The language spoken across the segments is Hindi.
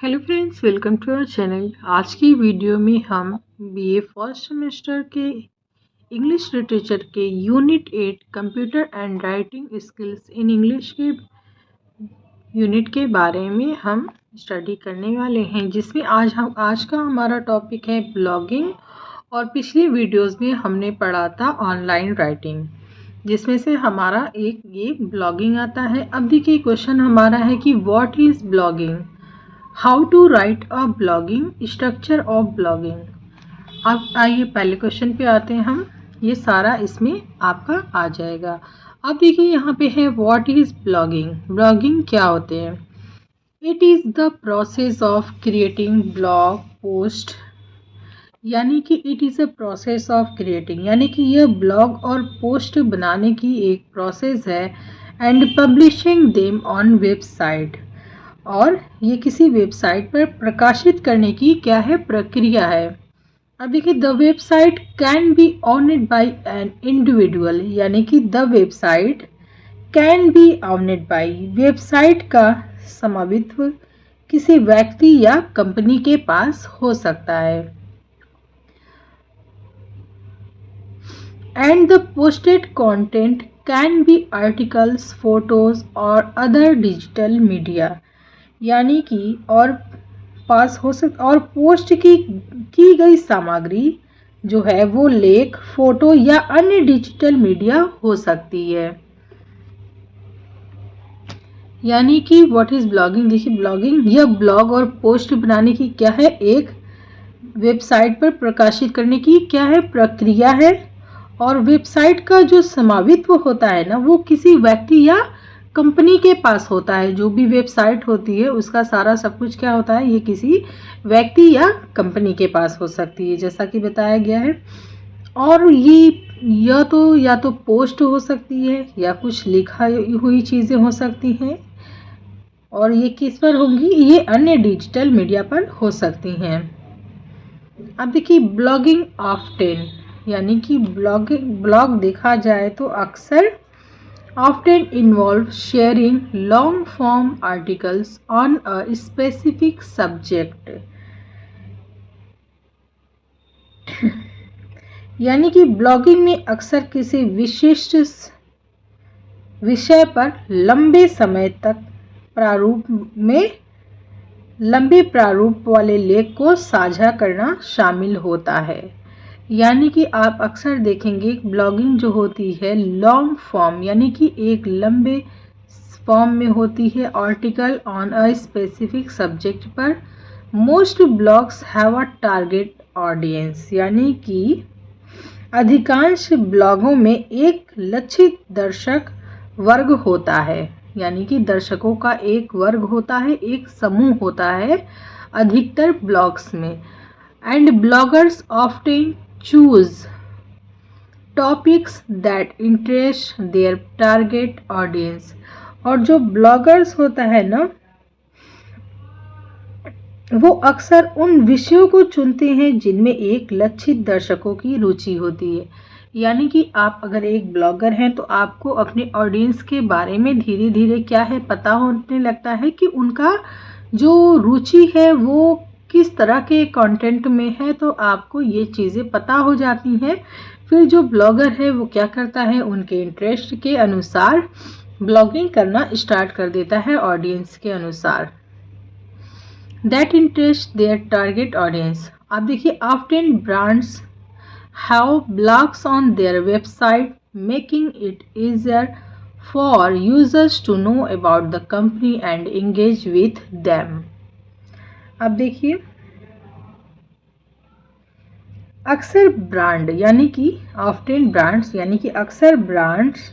Hello friends, welcome to our channel. आज की वीडियो में हम बीए फर्स्ट सेमेस्टर के इंग्लिश लिटरेचर के unit 8 computer and writing skills in English के यूनिट के बारे में हम स्टडी करने वाले हैं, जिसमें आज का हमारा टॉपिक है ब्लॉगिंग। और पिछली वीडियोस में हमने पढ़ा था ऑनलाइन राइटिंग, जिसमें से हमारा एक ये ब्लॉगिंग आता है। अब देखिए क्वेश्चन हमारा है कि what is blogging, how to write a blogging, structure of blogging. अब आइए पहले क्वेश्चन पे आते हैं हम। ये सारा इसमें आपका आ जाएगा। अब देखिए यहाँ पे है व्हाट इज़ ब्लॉगिंग। ब्लॉगिंग क्या होते हैं? It is the process of creating blog post, यानी कि it is a process of creating, यानी कि यह ब्लॉग और पोस्ट बनाने की एक प्रोसेस है। And publishing them on website, और ये किसी वेबसाइट पर प्रकाशित करने की क्या है, प्रक्रिया है। अब देखिए the website can be owned by an individual, यानी कि the website can be owned by, website का स्वामित्व किसी व्यक्ति या कंपनी के पास हो सकता है। And the posted content can be articles, photos और अदर डिजिटल मीडिया, यानी कि और पास हो सकता, और पोस्ट की गई सामग्री जो है वो लेख, फोटो या अन्य डिजिटल मीडिया हो सकती है। यानी कि व्हाट इज ब्लॉगिंग। देखिए ब्लॉगिंग यह ब्लॉग और पोस्ट बनाने की क्या है, एक वेबसाइट पर प्रकाशित करने की क्या है, प्रक्रिया है। और वेबसाइट का जो स्वामित्व होता है ना, वो किसी व्यक्ति या कंपनी के पास होता है। जो भी वेबसाइट होती है उसका सारा सब कुछ क्या होता है, ये किसी व्यक्ति या कंपनी के पास हो सकती है, जैसा कि बताया गया है। और यह तो या तो पोस्ट हो सकती है या कुछ लिखा हुई चीज़ें हो सकती हैं, और ये किस पर होंगी, ये अन्य डिजिटल मीडिया पर हो सकती हैं। अब देखिए ब्लॉगिंग ऑफ्टेन, यानी कि ब्लॉग देखा जाए तो अक्सर often involve sharing long form articles on a specific subject, यानी कि ब्लॉगिंग में अक्सर किसी विशिष्ट विषय पर लंबे प्रारूप वाले लेख को साझा करना शामिल होता है। यानी कि आप अक्सर देखेंगे ब्लॉगिंग जो होती है लॉन्ग फॉर्म, यानी कि एक लंबे फॉर्म में होती है, article on a specific subject पर। Most blogs have a target audience, यानी कि अधिकांश ब्लॉगों में एक लक्षित दर्शक वर्ग होता है, यानी कि दर्शकों का एक वर्ग होता है, एक समूह होता है अधिकतर ब्लॉग्स में। And bloggers often choose topics that interest their target audience, और जो ब्लॉगर्स होता है ना, वो अक्सर उन विषयों को चुनते हैं जिनमें एक लक्षित दर्शकों की रुचि होती है। यानी कि आप अगर एक ब्लॉगर हैं तो आपको अपने ऑडियंस के बारे में धीरे धीरे क्या है, पता होने लगता है कि उनका जो रुचि है वो किस तरह के कंटेंट में है, तो आपको ये चीज़ें पता हो जाती हैं। फिर जो ब्लॉगर है वो क्या करता है, उनके इंटरेस्ट के अनुसार ब्लॉगिंग करना स्टार्ट कर देता है, ऑडियंस के अनुसार, that interest their target audience. आप देखिए often brands have blogs on their website, making it easier for users to know about the company and engage with them। अब देखिए अक्सर ब्रांड, यानी कि ऑफ्टन ब्रांड्स, यानी कि अक्सर brands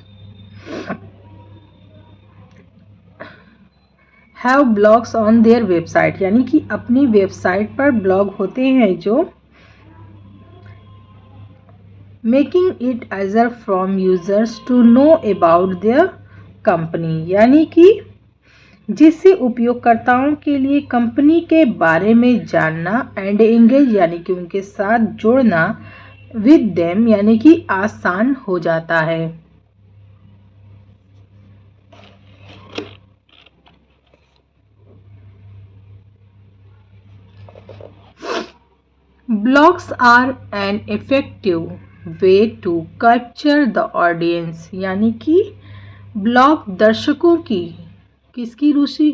have blogs on their website, यानी कि अपनी वेबसाइट पर ब्लॉग होते हैं जो making it easier from users to know about their company, यानी कि जिससे उपयोगकर्ताओं के लिए कंपनी के बारे में जानना, एंड एंगेज यानी कि उनके साथ जुड़ना, विद देम यानी कि आसान हो जाता है। Blogs are an effective way to capture the audience, यानी कि ब्लॉग दर्शकों की किसकी रुचि,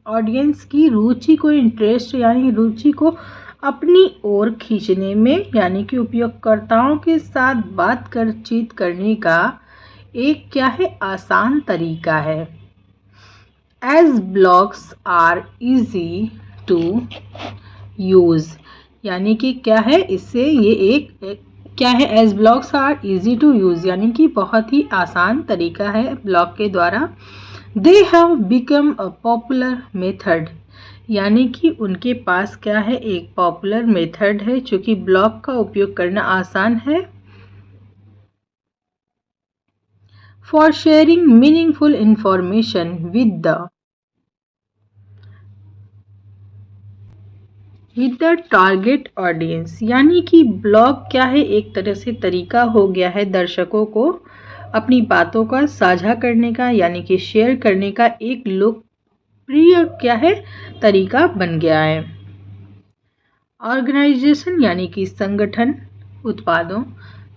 ऑडियंस की रुचि को, इंटरेस्ट यानी रुचि को अपनी ओर खींचने में, यानी कि उपयोगकर्ताओं के साथ बातचीत करने का एक क्या है, आसान तरीका है। As blogs are easy to use, यानी कि क्या है, इससे ये एक क्या है, as blogs are easy to use, यानी कि बहुत ही आसान तरीका है ब्लॉग के द्वारा। They have become a popular method, यानी कि उनके पास क्या है, एक पॉपुलर मेथड है, चूँकि ब्लॉग का उपयोग करना आसान है। For sharing meaningful information with the target audience, यानी कि ब्लॉग क्या है, एक तरह से तरीका हो गया है दर्शकों को अपनी बातों का साझा करने का, यानी कि शेयर करने का एक लोकप्रिय क्या है, तरीका बन गया है। ऑर्गेनाइजेशन यानी कि संगठन उत्पादों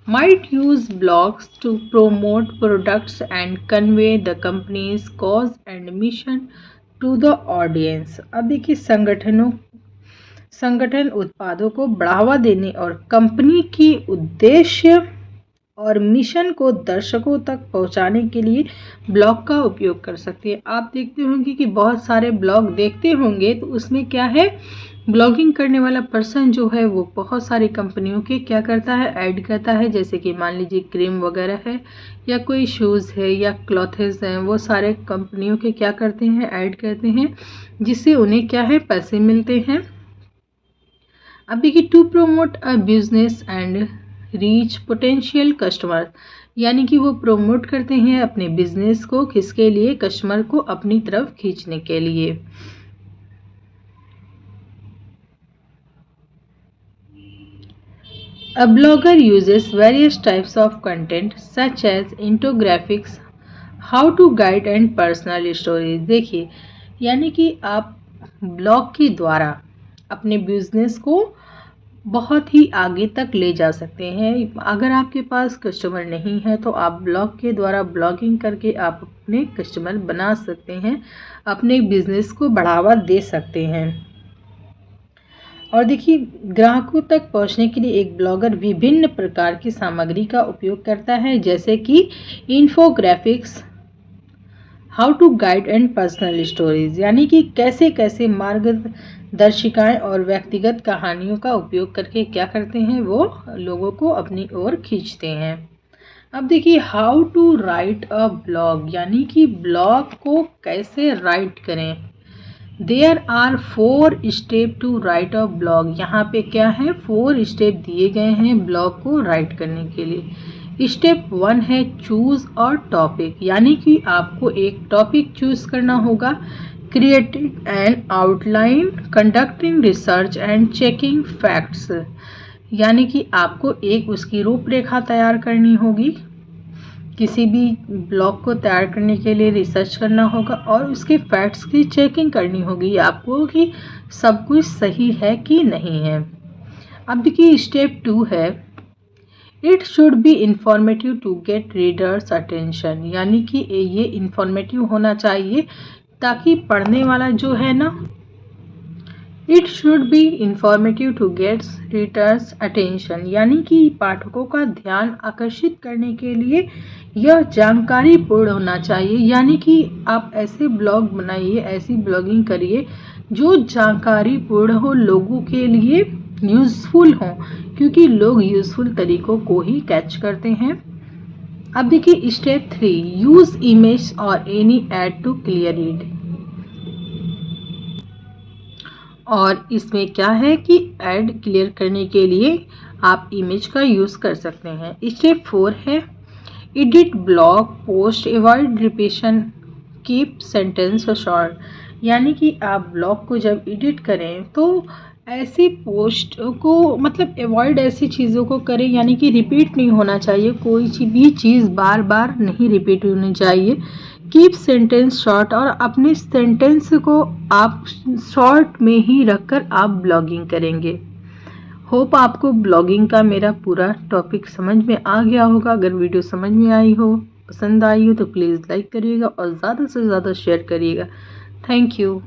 might use blogs to promote products and convey the company's cause and mission to the audience। अब देखिए, संगठन उत्पादों को बढ़ावा देने और कंपनी की उद्देश्य और मिशन को दर्शकों तक पहुंचाने के लिए ब्लॉग का उपयोग कर सकते हैं। आप देखते होंगे कि बहुत सारे ब्लॉग देखते होंगे, तो उसमें क्या है, ब्लॉगिंग करने वाला पर्सन जो है वो बहुत सारी कंपनियों के क्या करता है, ऐड करता है। जैसे कि मान लीजिए क्रीम वगैरह है, या कोई शूज़ है, या क्लॉथेस हैं, वो सारे कंपनियों के क्या करते हैं, ऐड करते हैं, जिससे उन्हें क्या है, पैसे मिलते हैं। अब देखिए, to promote a business and reach potential customer, यानी कि वो प्रोमोट करते हैं अपने बिजनेस को, किसके लिए, कस्टमर को अपनी तरफ खींचने के लिए। A blogger uses various types of content such as infographics, how to guide and personal stories। देखिए, यानी कि आप ब्लॉग के द्वारा अपने बिजनेस को बहुत ही आगे तक ले जा सकते हैं। अगर आपके पास कस्टमर नहीं है तो आप ब्लॉग के द्वारा ब्लॉगिंग करके आप अपने कस्टमर बना सकते हैं, अपने बिजनेस को बढ़ावा दे सकते हैं। और देखिए, ग्राहकों तक पहुंचने के लिए एक ब्लॉगर विभिन्न प्रकार की सामग्री का उपयोग करता है, जैसे कि infographics, how to guide and personal stories, यानी कि कैसे कैसे मार्गदर्शिकाएं और व्यक्तिगत कहानियों का उपयोग करके क्या करते हैं, वो लोगों को अपनी ओर खींचते हैं। अब देखिए, how to write a blog, यानी कि ब्लॉग को कैसे राइट करें। There are 4 step to write a blog, यहाँ पे क्या है, 4 स्टेप दिए गए हैं ब्लॉग को राइट करने के लिए। स्टेप 1 है चूज और टॉपिक, यानी कि आपको एक टॉपिक चूज करना होगा। Creating an outline, conducting research and checking facts, यानी कि आपको एक उसकी रूपरेखा तैयार करनी होगी। किसी भी ब्लॉग को तैयार करने के लिए रिसर्च करना होगा और उसके फैक्ट्स की चेकिंग करनी होगी आपको कि सब कुछ सही है कि नहीं है। अब देखिए, स्टेप 2 है it should be informative to get readers attention, यानी कि ये इंफॉर्मेटिव होना चाहिए ताकि पढ़ने वाला जो है ना, it should be informative to gets readers attention, यानी कि पाठकों का ध्यान आकर्षित करने के लिए यह जानकारी पूर्ण होना चाहिए। यानी कि आप ऐसे ब्लॉग बनाइए, ऐसी ब्लॉगिंग करिए जो जानकारी पूर्ण हो, लोगों के लिए यूज़फुल हो, क्योंकि लोग यूज़फुल तरीकों को ही कैच करते हैं। अब देखिए, स्टेप 3 यूज़ इमेज और any aid to clear it, और इसमें क्या है कि ऐड क्लियर करने के लिए आप इमेज का यूज़ कर सकते हैं। स्टेप 4 है edit blog post, avoid repetition, keep sentence short, यानी कि आप ब्लॉग को जब एडिट करें तो ऐसी पोस्ट को मतलब अवॉइड ऐसी चीज़ों को करें, यानी कि रिपीट नहीं होना चाहिए, कोई भी चीज़ बार बार नहीं रिपीट होनी चाहिए। कीप सेंटेंस शॉर्ट, और अपने सेंटेंस को आप शॉर्ट में ही रखकर आप ब्लॉगिंग करेंगे। होप आपको ब्लॉगिंग का मेरा पूरा टॉपिक समझ में आ गया होगा। अगर वीडियो समझ में आई हो, पसंद आई हो तो प्लीज़ लाइक करिएगा और ज़्यादा से ज़्यादा शेयर करिएगा। Thank you.